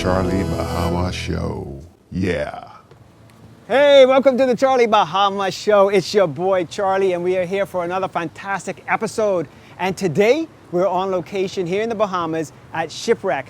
Charlie Bahama Show. Yeah. Hey, welcome to the Charlie Bahama Show. It's your boy Charlie, and we are here for another fantastic episode. And today, we're on location here in the Bahamas at Shipwreck.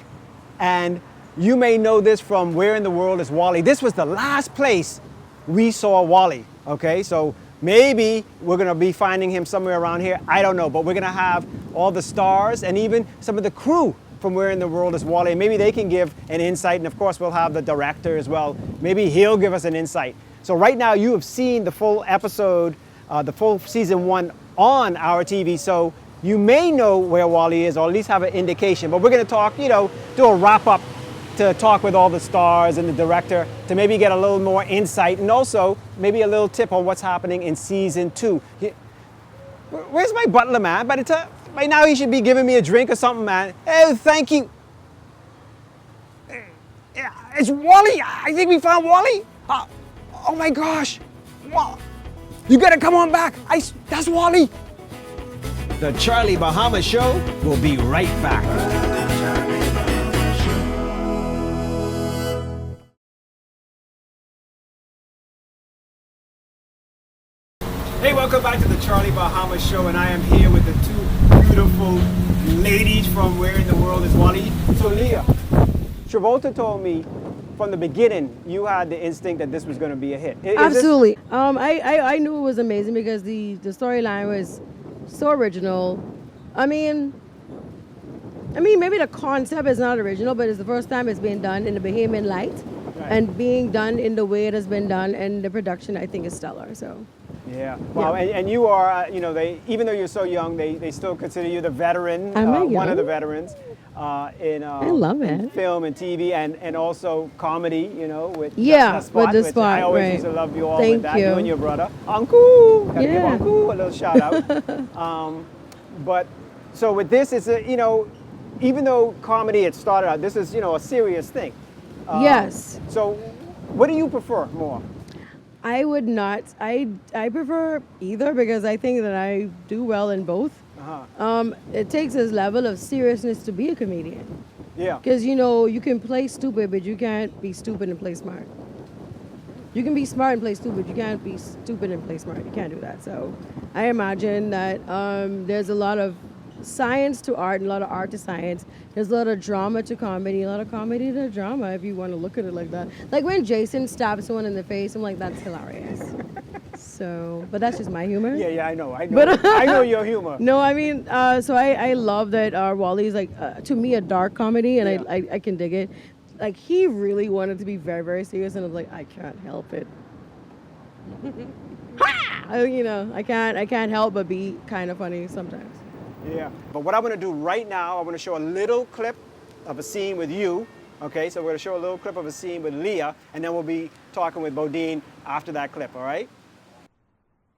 And you may know this from Where in the World is Wally? This was the last place we saw Wally, okay? So maybe we're gonna be finding him somewhere around here. I don't know, but we're gonna have all the stars and even some of the crew from Where in the World is Wally. Maybe they can give an insight, and of course we'll have the director as well. Maybe he'll give us an insight. So right now you have seen the full episode, the full season 1 on our TV, so you may know where Wally is, or at least have an indication. But we're gonna talk, do a wrap up to talk with all the stars and the director to maybe get a little more insight, and also maybe a little tip on what's happening in season 2. Where's my butler, man? By now he should be giving me a drink or something, man. Hey, thank you. Yeah, it's Wally. I think we found Wally. Oh my gosh. Wow. You gotta come on back. That's Wally. The Charlie Bahama Show will be right back. Hey, welcome back to the Charlie Bahama Show, and I am here with the two beautiful ladies from Where in the World is Wally. So Leah, Travolta told me from the beginning you had the instinct that this was going to be a hit. Absolutely. I knew it was amazing because the storyline was so original. I mean, maybe the concept is not original, but it's the first time it's been done in the Bahamian light, right, and being done in the way it has been done, and the production I think is stellar. So. Yeah. Wow. Yeah. And you are, they, even though you're so young, they still consider you the veteran, one of the veterans in I love it. Film and TV, and also comedy, with the Spot. With the Spot, I always right. used to love you all Thank with that. you. You and your brother, Uncle. Gotta give Yeah. Uncle a little shout out. But so with this, it's even though comedy had started out, this is a serious thing. Yes. So, what do you prefer more? I would not. I prefer either because I think that I do well in both. It takes this level of seriousness to be a comedian. Yeah. Because you can play stupid, but you can't be stupid and play smart. You can be smart and play stupid. You can't be stupid and play smart. You can't do that. So I imagine that there's a lot of science to art and a lot of art to science. There's a lot of drama to comedy, a lot of comedy to drama, if you want to look at it like that. Like when Jason stabs someone in the face, I'm like, that's hilarious. So, but that's just my humor. Yeah, I know. But, I know your humor. No, I mean, so I love that Wally's like, to me, a dark comedy, and yeah. I can dig it. Like, he really wanted to be very, very serious, and I was like, I can't help it. I can't help but be kind of funny sometimes. Yeah, but what I'm going to do right now, I'm going to show a little clip of a scene with you. Okay, so we're going to show a little clip of a scene with Leah, and then we'll be talking with Bodine after that clip, all right?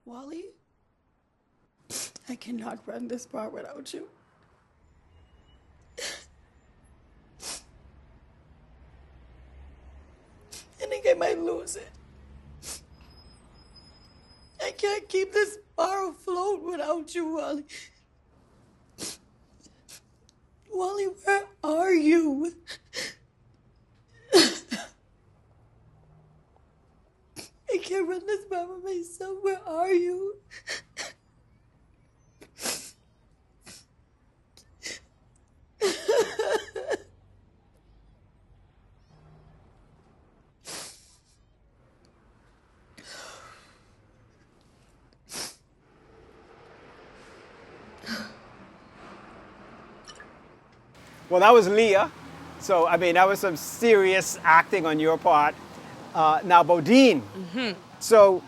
Wally, I cannot run this part without you. I think I might lose it. I can't keep this bar afloat without you, Wally. Wally, where are you? I can't run this bar by myself. Where are you? Well, that was Leah. So, that was some serious acting on your part. Now, Bodine. Mm-hmm. So,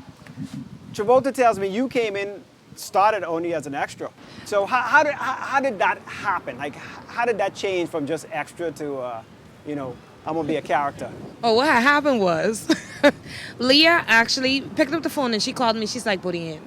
Travolta tells me you came in, started only as an extra. So, how did that happen? Like, how did that change from just extra to, I'm going to be a character? Oh, what had happened was Leah actually picked up the phone and she called me. She's like, Bodine,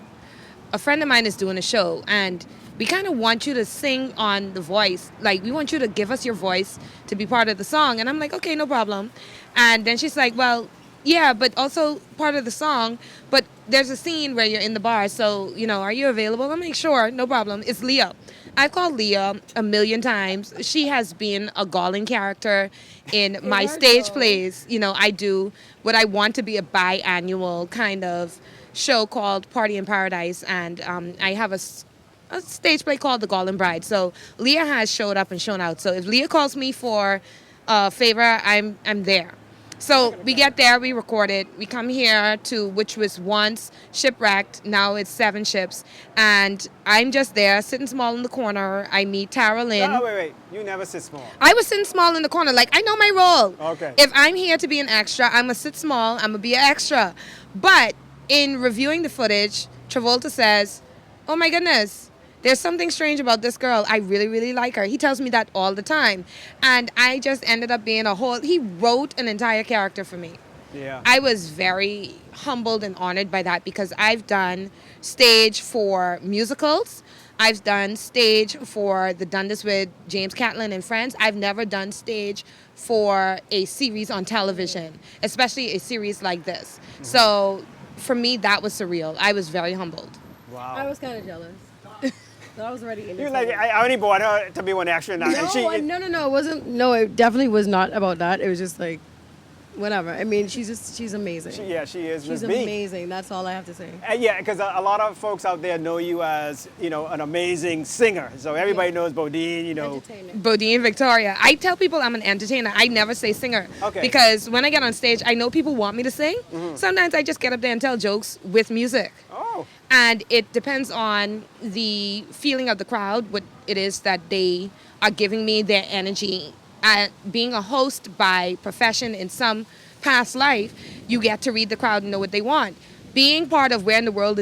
a friend of mine is doing a show, and we kind of want you to sing on the voice. Like, we want you to give us your voice to be part of the song. And I'm like, okay, no problem. And then she's like, well, yeah, but also part of the song. But there's a scene where you're in the bar. So, are you available? I'm like, sure, no problem. It's Leah. I called Leah a million times. She has been a galling character in my stage plays. You know, I do what I want to be a biannual kind of show called Party in Paradise, and I have a stage play called The Golden Bride. So Leah has showed up and shown out. So if Leah calls me for a favor, I'm there. So we get there, we record it, we come here to, which was once Shipwrecked, now it's 7 Ships, and I'm just there, sitting small in the corner. I meet Tara Lynn. Oh, wait. You never sit small. I was sitting small in the corner, like, I know my role. Okay. If I'm here to be an extra, I'm going to sit small, I'm going to be an extra. But in reviewing the footage, Travolta says, oh my goodness, there's something strange about this girl. I really, really like her. He tells me that all the time. And I just ended up being he wrote an entire character for me. Yeah. I was very humbled and honored by that because I've done stage for musicals. I've done stage for the Dundas with James Catlin and Friends. I've never done stage for a series on television, especially a series like this. Mm-hmm. So for me, that was surreal. I was very humbled. Wow. I was kind of jealous. I was already in it. I only bought her to be one extra now. No, it wasn't. No, it definitely was not about that. It was just like, whatever. I mean, she's amazing. She is. She's amazing. That's all I have to say. Yeah, because a lot of folks out there know you as, an amazing singer. So everybody knows Bodine, Bodine Victoria. I tell people I'm an entertainer. I never say singer. Okay. Because when I get on stage, I know people want me to sing. Mm-hmm. Sometimes I just get up there and tell jokes with music. Oh. And it depends on the feeling of the crowd, what it is that they are giving me, their energy. Being a host by profession in some past life, you get to read the crowd and know what they want. Being part of Where in the World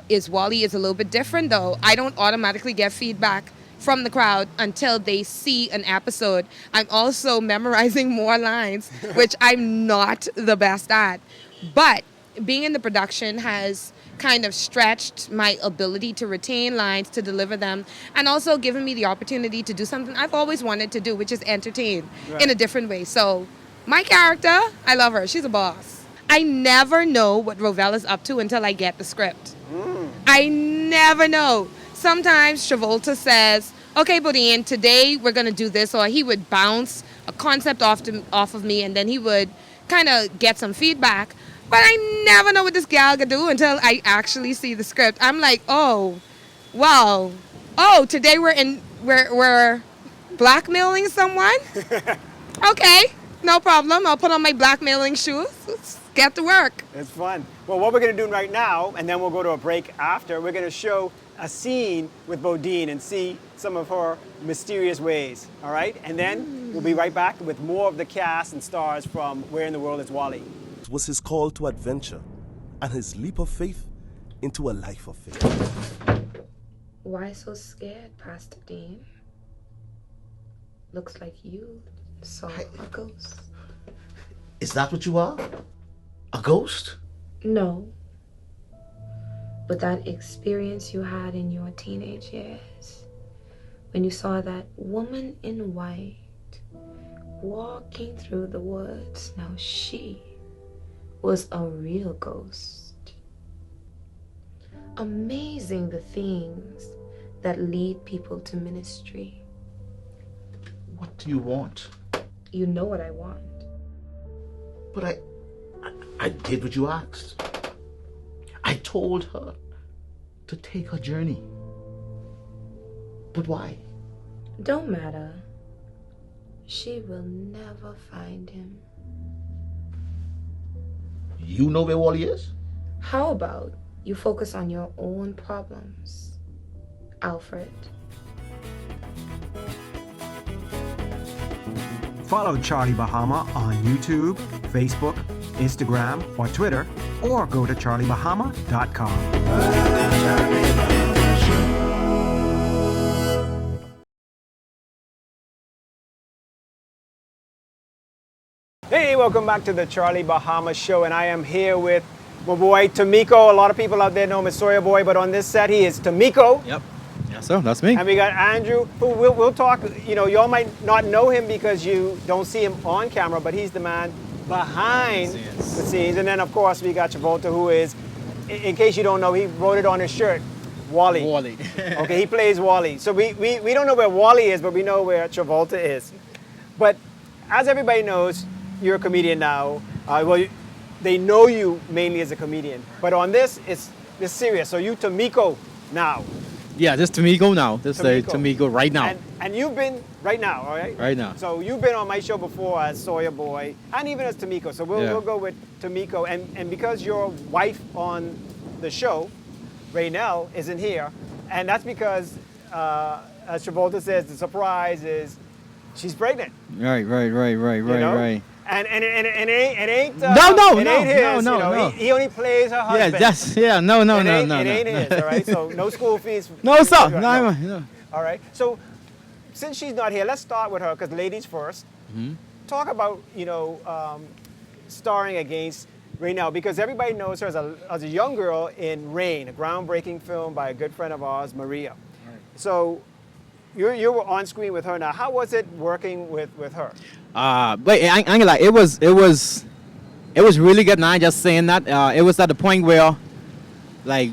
is Wally is a little bit different, though. I don't automatically get feedback from the crowd until they see an episode. I'm also memorizing more lines, which I'm not the best at. But being in the production has kind of stretched my ability to retain lines, to deliver them, and also given me the opportunity to do something I've always wanted to do, which is entertain in a different way. So my character, I love her. She's a boss. I never know what Rovella's up to until I get the script. I never know. Sometimes Travolta says, okay, Bodine, today we're going to do this, or he would bounce a concept off of me, and then he would kind of get some feedback. But I never know what this gal could do until I actually see the script. I'm like, oh, wow. Oh, today we're blackmailing someone? Okay, no problem. I'll put on my blackmailing shoes. Let's get to work. It's fun. Well, what we're going to do right now, and then we'll go to a break after, we're going to show a scene with Bodine and see some of her mysterious ways, all right? And then we'll be right back with more of the cast and stars from Where in the World is Wally. Was his call to adventure and his leap of faith into a life of faith. Why so scared, Pastor Dean? Looks like you saw a ghost. Is that what you are? A ghost? No. But that experience you had in your teenage years, when you saw that woman in white walking through the woods, now she was a real ghost. Amazing the things that lead people to ministry. What do you want? You know what I want. But I did what you asked. I told her to take her journey. But why? Don't matter. She will never find him. You know where Wally is? How about you focus on your own problems, Alfred? Follow Charlie Bahama on YouTube, Facebook, Instagram, or Twitter, or go to charliebahama.com. Hey, welcome back to the Charlie Bahama Show, and I am here with my boy Tamiko. A lot of people out there know him as Sawyer Boy, but on this set he is Tamiko. Yep. Yeah, so that's me. And we got Andrew, who we'll talk, y'all might not know him because you don't see him on camera, but he's the man behind the scenes. And then, of course, we got Travolta, who is, in case you don't know, he wrote it on his shirt. Wally. Wally. Okay, he plays Wally. So we don't know where Wally is, but we know where Travolta is. But as everybody knows, you're a comedian now. They know you mainly as a comedian. But on this, it's serious. So you Tomiko now. Yeah, this Tomiko now. This is Tomiko right now. And you've been, right now, all right? Right now. So you've been on my show before as Sawyer Boy, and even as Tomiko. So we'll go with Tomiko. And because your wife on the show, Raynell, isn't here, and that's because, as Travolta says, the surprise is she's pregnant. Right. Right. And it ain't No. It ain't his. No. He only plays her husband. No. It ain't his. All right. So no school fees. No, sir. No. All right. So since she's not here, let's start with her because ladies first. Mm-hmm. Talk about starring against Raynell because everybody knows her as a young girl in Rain, a groundbreaking film by a good friend of ours, Maria. Right. So you were on screen with her now. How was it working with her? But I ain't gonna lie, it was really good. Now just saying that, it was at the point where, like,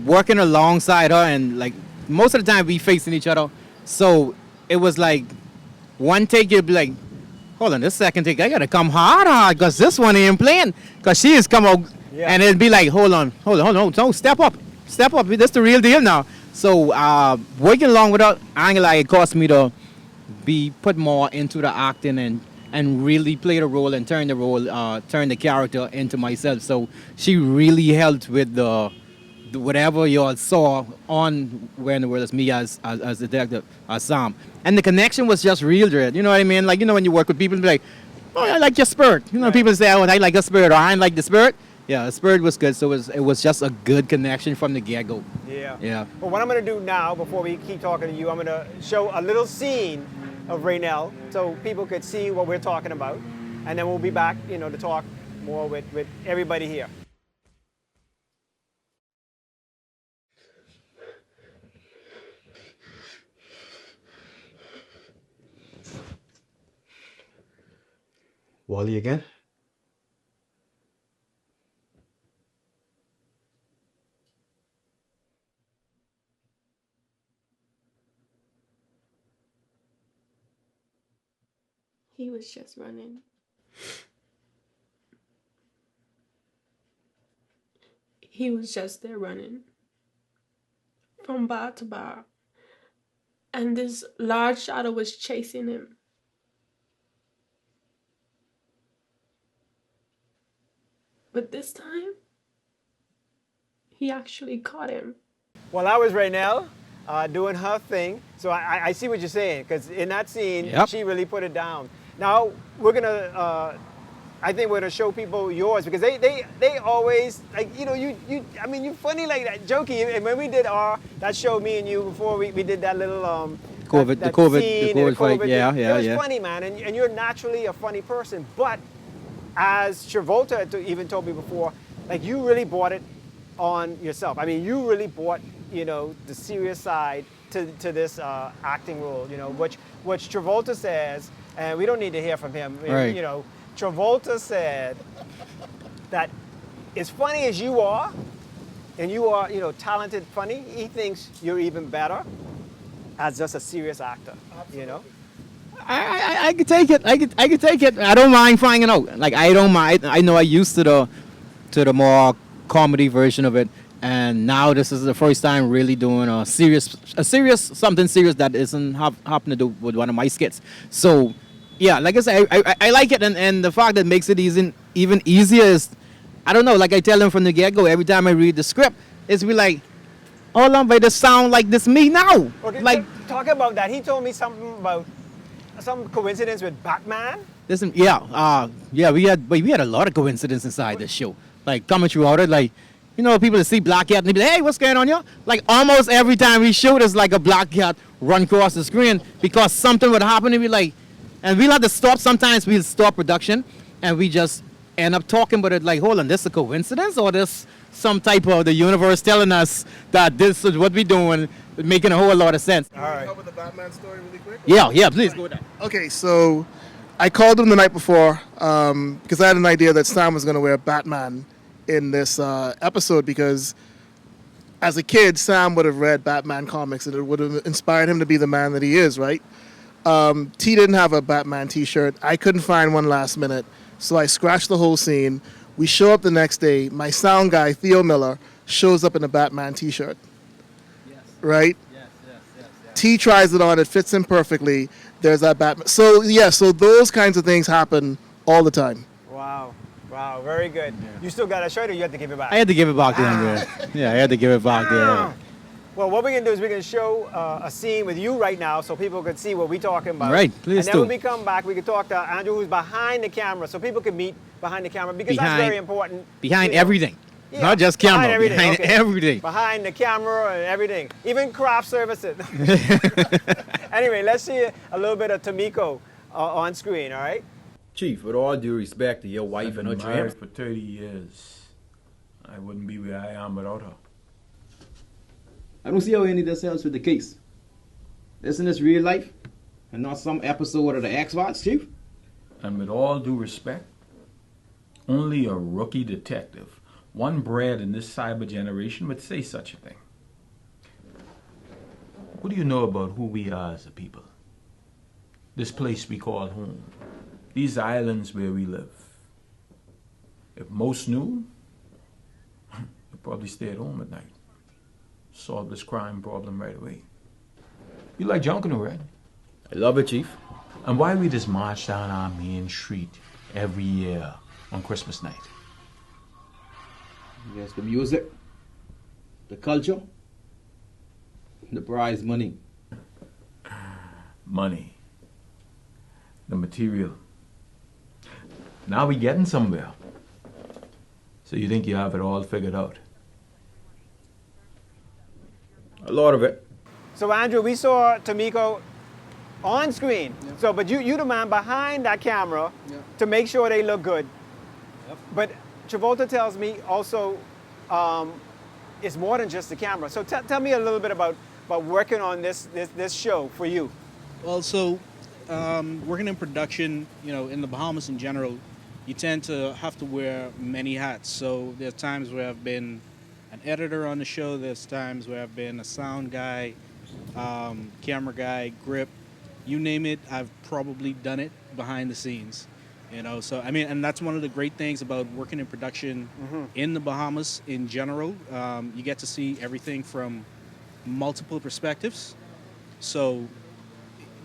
working alongside her and like most of the time we facing each other, so it was like one take you'd be like, hold on, this second take I gotta come hard because this one ain't playing because she is come out and it'd be like, hold on, no, step up, this the real deal now. So working along with her, I ain't gonna lie, it cost me to be put more into the acting and really play the role and turn the character into myself. So she really helped with the whatever y'all saw on Where in the World Is Me as Detective Sam. And the connection was just real, Dread. You know what I mean? Like, when you work with people, be like, oh, I like your spirit. People say, oh, I like the spirit, or I like the spirit. Yeah, the spirit was good, so it was just a good connection from the get-go. Yeah. Well, what I'm going to do now, before we keep talking to you, I'm going to show a little scene of Raynell so people could see what we're talking about, and then we'll be back, to talk more with everybody here. Wally again? He was just running. He was just there running from bar to bar. And this large shadow was chasing him. But this time, he actually caught him. Well, that was Raynell doing her thing. So I see what you're saying, because in that scene, she really put it down. Now, we're going to, I think we're going to show people yours, because they always, like, you're funny like that, jokey. And when we did that show, me and you, before we did that little, the COVID fight, yeah. It was funny, man, and you're naturally a funny person, but as Travolta even told me before, like, you really brought it on yourself. I mean, you really brought, the serious side to this acting role, which Travolta says, and we don't need to hear from him. Right. Travolta said that as funny as you are, and you are, talented, funny, he thinks you're even better as just a serious actor, I could take it. I could take it. I don't mind finding out. Like, I don't mind. I know I used to the more comedy version of it, and now this is the first time really doing something serious that isn't happen to do with one of my skits. So, yeah, like I said, I like it, and the fact that makes it even easier is, I don't know. Like I tell them from the get-go, every time I read the script, it's be like, hold on, but it sound like this me now. Okay, like, talk about that. He told me something about some coincidence with Batman. Listen, we had a lot of coincidence inside this show. Like, coming throughout it, like, people that see Black Cat and they be like, hey, what's going on here? Like, almost every time we show, there's like a Black Cat run across the screen because something would happen and we like, and we'll have to stop. Sometimes we'll stop production and we just end up talking about it like, hold on, this a coincidence or this some type of the universe telling us that this is what we're doing, making a whole lot of sense. All right. Cover the Batman story really quick? Yeah, please go with that. Okay, so I called him the night before because I had an idea that Sam was going to wear Batman in this episode because as a kid, Sam would have read Batman comics and it would have inspired him to be the man that he is, right? T didn't have a Batman t-shirt. I couldn't find one last minute, so I scratched the whole scene. We show up the next day. My sound guy, Theo Miller, shows up in a Batman t-shirt. Yes. Right? Yes. T tries it on. It fits him perfectly. There's that Batman. So, yeah, so those kinds of things happen all the time. Wow, very good. Yeah. You still got that shirt or you have to give it back? I had to give it back to him. Yeah, I had to give it back to him. Well, what we're going to do is we're going to show a scene with you right now so people can see what we're talking about. Right, please and then when we come back, we can talk to Andrew, who's behind the camera, so people can meet behind the camera because that's very important. Behind everything. Yeah, not just camera, behind everything. Behind the camera and everything. Even craft services. Anyway, let's see a little bit of Tomiko on screen, all right? Chief, with all due respect to your wife and her I've been married for 30 years. I wouldn't be where I am without her. I don't see how any of this helps with the case. Isn't this real life and not some episode of the X-Files, Chief? And with all due respect, only a rookie detective, one bred in this cyber generation, would say such a thing. What do you know about who we are as a people? This place we call home. These islands where we live. If most knew, they'd probably stay at home at night. Solve this crime problem right away. You like Junkanoo, right? I love it, Chief. And why we just march down our main street every year on Christmas night? Yes, the music, the culture, the prize money. Money. The material. Now we getting somewhere. So you think you have it all figured out? A lot of it. So Andrew, we saw Tomiko on screen. Yep. So, but you the man behind that camera to make sure they look good. Yep. But Travolta tells me also it's more than just the camera. So tell me a little bit about working on this show for you. Well, so working in production, in the Bahamas in general, you tend to have to wear many hats. So there's times where I've been an editor on the show. There's times where I've been a sound guy, camera guy, grip, you name it. I've probably done it behind the scenes. So I mean, and that's one of the great things about working in production in the Bahamas in general. You get to see everything from multiple perspectives. So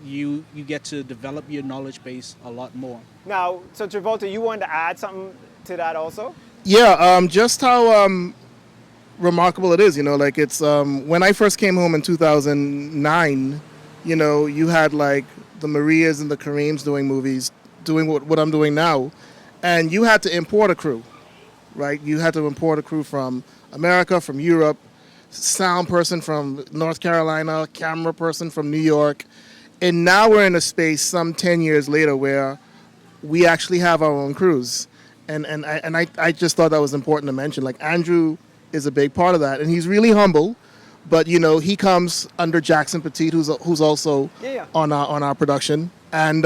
you get to develop your knowledge base a lot more. Now, so Travolta, you wanted to add something to that also? Yeah, just how remarkable it is, like it's when I first came home in 2009, you had like the Marias and the Kareems doing movies, doing what I'm doing now, and you had to import a crew, right? You had to import a crew from America, from Europe, sound person from North Carolina, camera person from New York, and now we're in a space some 10 years later where we actually have our own crews, and I just thought that was important to mention. Like Andrew is a big part of that, and he's really humble, but he comes under Jackson Petit, who's also on our production, and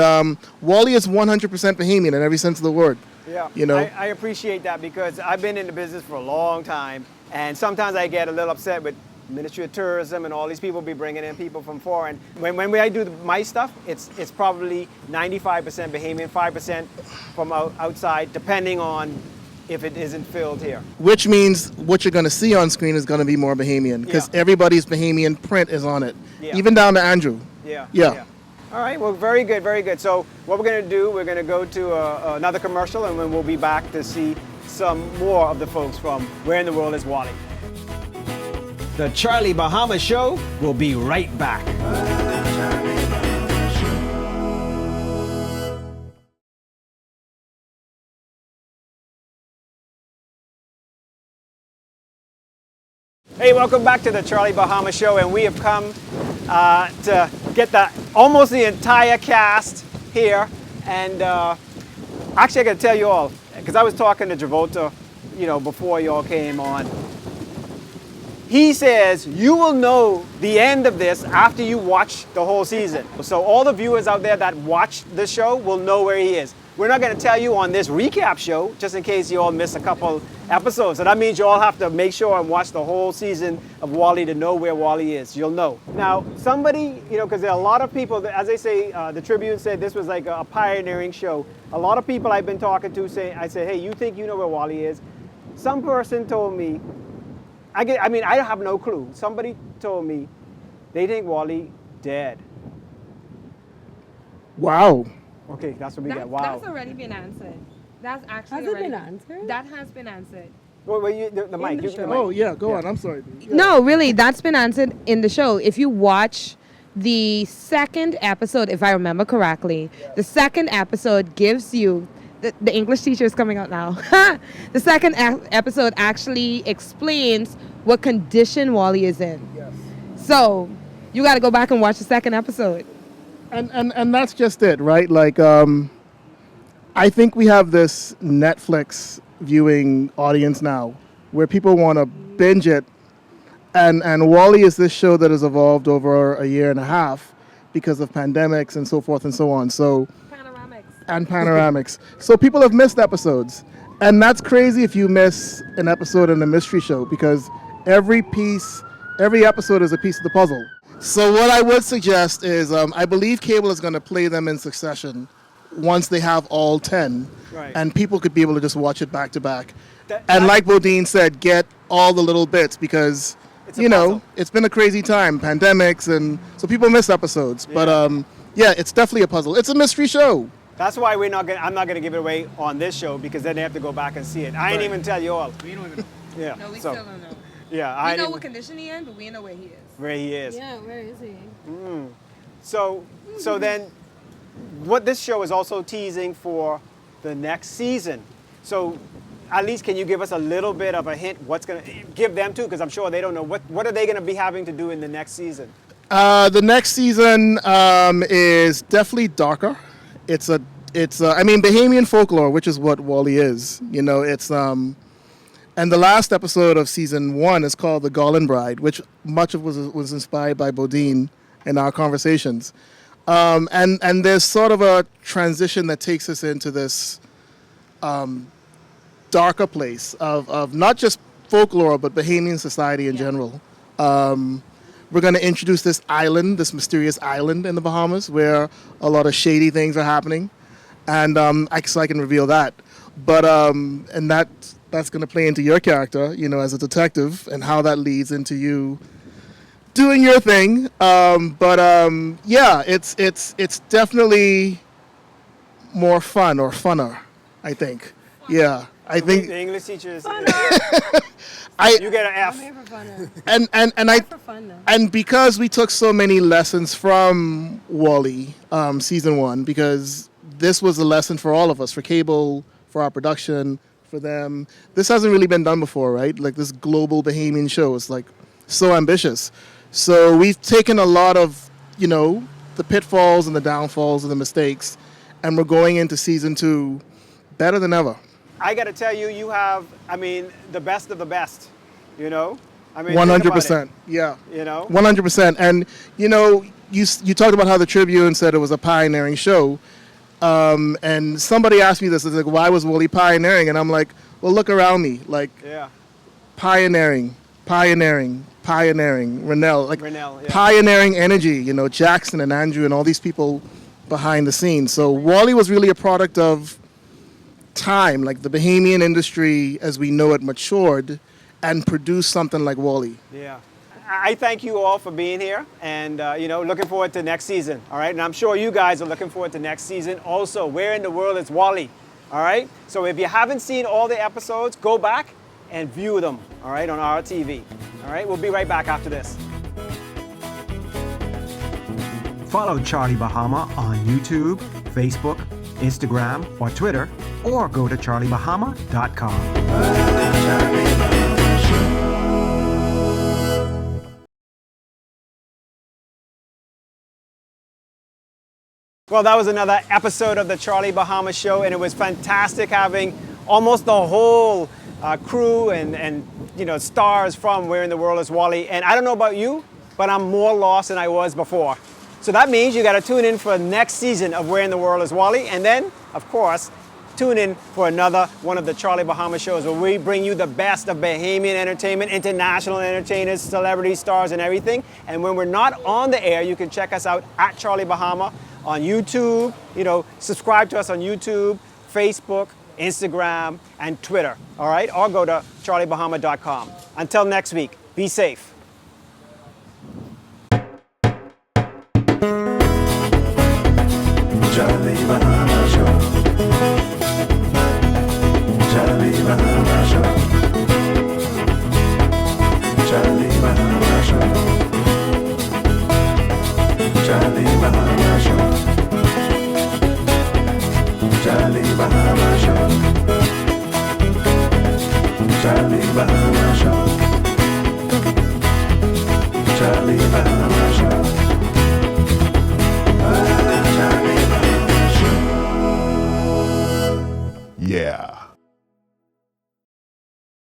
Wally is 100% Bahamian in every sense of the word. Yeah, I appreciate that because I've been in the business for a long time, and sometimes I get a little upset with Ministry of Tourism and all these people be bringing in people from foreign. When I do my stuff, it's probably 95% Bahamian, 5% from outside, depending on if it isn't filled here. Which means what you're going to see on screen is going to be more Bahamian because everybody's Bahamian print is on it, even down to Andrew. Yeah. All right, well, very good, very good. So what we're going to do, we're going to go to another commercial, and then we'll be back to see some more of the folks from Where in the World is Wally? The Charlie Bahama Show will be right back. Hey, welcome back to the Charlie Bahama Show, and we have come to get almost the entire cast here. And actually, I got to tell you all, because I was talking to Travolta, before you all came on. He says you will know the end of this after you watch the whole season. So all the viewers out there that watch the show will know where he is. we're not going to tell you on this recap show, just in case you all miss a couple episodes. So that means you all have to make sure and watch the whole season of Wally to know where Wally is. You'll know. Now, somebody, you know, because there are a lot of people, that, as they say, the Tribune said this was like a pioneering show. A lot of people I've been talking to say, I said, hey, you think you know where Wally is? Some person told me, I have no clue. Somebody told me they think Wally dead. Wow. Okay, that's what we got. Wow. That's already been answered. That's actually Has it already been answered? That has been answered. Wait, the mic. the Give the show. mic. Oh, yeah, go on. I'm sorry. Yeah. No, really, that's been answered in the show. If you watch the second episode, if I remember correctly, the second episode gives you the English teacher is coming out now. The second episode actually explains what condition Wally is in. Yes. So you got to go back and watch the second episode. And that's just it, right? Like, I think we have this Netflix viewing audience now where people want to binge it. And Wally is this show that has evolved over a year and a half because of pandemics and so forth and so on. So panoramics. So people have missed episodes. And that's crazy if you miss an episode in a mystery show because every episode is a piece of the puzzle. So what I would suggest is I believe cable is going to play them in succession once they have all 10. Right. And people could be able to just watch it back to back. And like Bodine said, get all the little bits because, you know, it's been a crazy time, pandemics, and so people miss episodes. Yeah. But yeah, it's definitely a puzzle. It's a mystery show. That's why I'm not gonna give it away on this show because then they have to go back and see it. I ain't even tell you all. We don't even know. Yeah. No, we so, still don't know. Yeah, We know what condition he in, but we know where he is. where he is. Yeah, where is he? So then, what this show is also teasing for the next season. So, at least can you give us a little bit of a hint? What's gonna give them to? Because I'm sure they don't know what are they gonna be having to do in the next season. The next season is definitely darker. It's Bahamian folklore, which is what Wally is. You know, it's and the last episode of season 1 is called The Garland Bride, which much of was inspired by Bodine in our conversations. And there's sort of a transition that takes us into this darker place of not just folklore, but Bahamian society in general. We're going to introduce this island, this mysterious island in the Bahamas where a lot of shady things are happening. And I can reveal that. But, and that's going to play into your character, you know, as a detective and how that leads into you doing your thing. Yeah, it's definitely more fun or funner, I think. Yeah, I think The English teacher is. I You get an F. I'm here for fun. and because we took so many lessons from Wally, season 1, because this was a lesson for all of us, for cable, for our production, for them. This hasn't really been done before, right? Like this global Bahamian show is like so ambitious. So we've taken a lot of, you know, the pitfalls and the downfalls and the mistakes, and we're going into season 2 better than ever. I got to tell you, you have, the best of the best. You know, 100%. Yeah. You know, 100%. And you know, you talked about how the Tribune said it was a pioneering show, and somebody asked me this, it's like, why was Wally pioneering? And I'm like, well, look around me, like, yeah, pioneering, Rennell, like Rennell, yeah. pioneering energy. You know, Jackson and Andrew and all these people behind the scenes. So Wally was really a product of time, like the Bahamian industry as we know it matured and produced something like Wally. Yeah. I thank you all for being here and, looking forward to next season. All right. And I'm sure you guys are looking forward to next season also. Where in the world is Wally? All right. So if you haven't seen all the episodes, go back and view them. All right. On our TV. All right. We'll be right back after this. Follow Charlie Bahama on YouTube, Facebook, Instagram, or Twitter, or go to charliebahama.com. Well, that was another episode of the Charlie Bahama Show, and it was fantastic having almost the whole crew and stars from Where in the World is Wally. And I don't know about you, but I'm more lost than I was before. So that means you got to tune in for the next season of Where in the World is Wally? And then, of course, tune in for another one of the Charlie Bahama shows where we bring you the best of Bahamian entertainment, international entertainers, celebrity stars, and everything. And when we're not on the air, you can check us out at Charlie Bahama on YouTube. You know, subscribe to us on YouTube, Facebook, Instagram, and Twitter. All right? Or go to charliebahama.com. Until next week, be safe. Charlie Bahama Show. Charlie Bahama Show. Charlie Bahama Show. Charlie Bahama Show. Charlie Bahama Show. Charlie Bahama Show. Charlie Bahama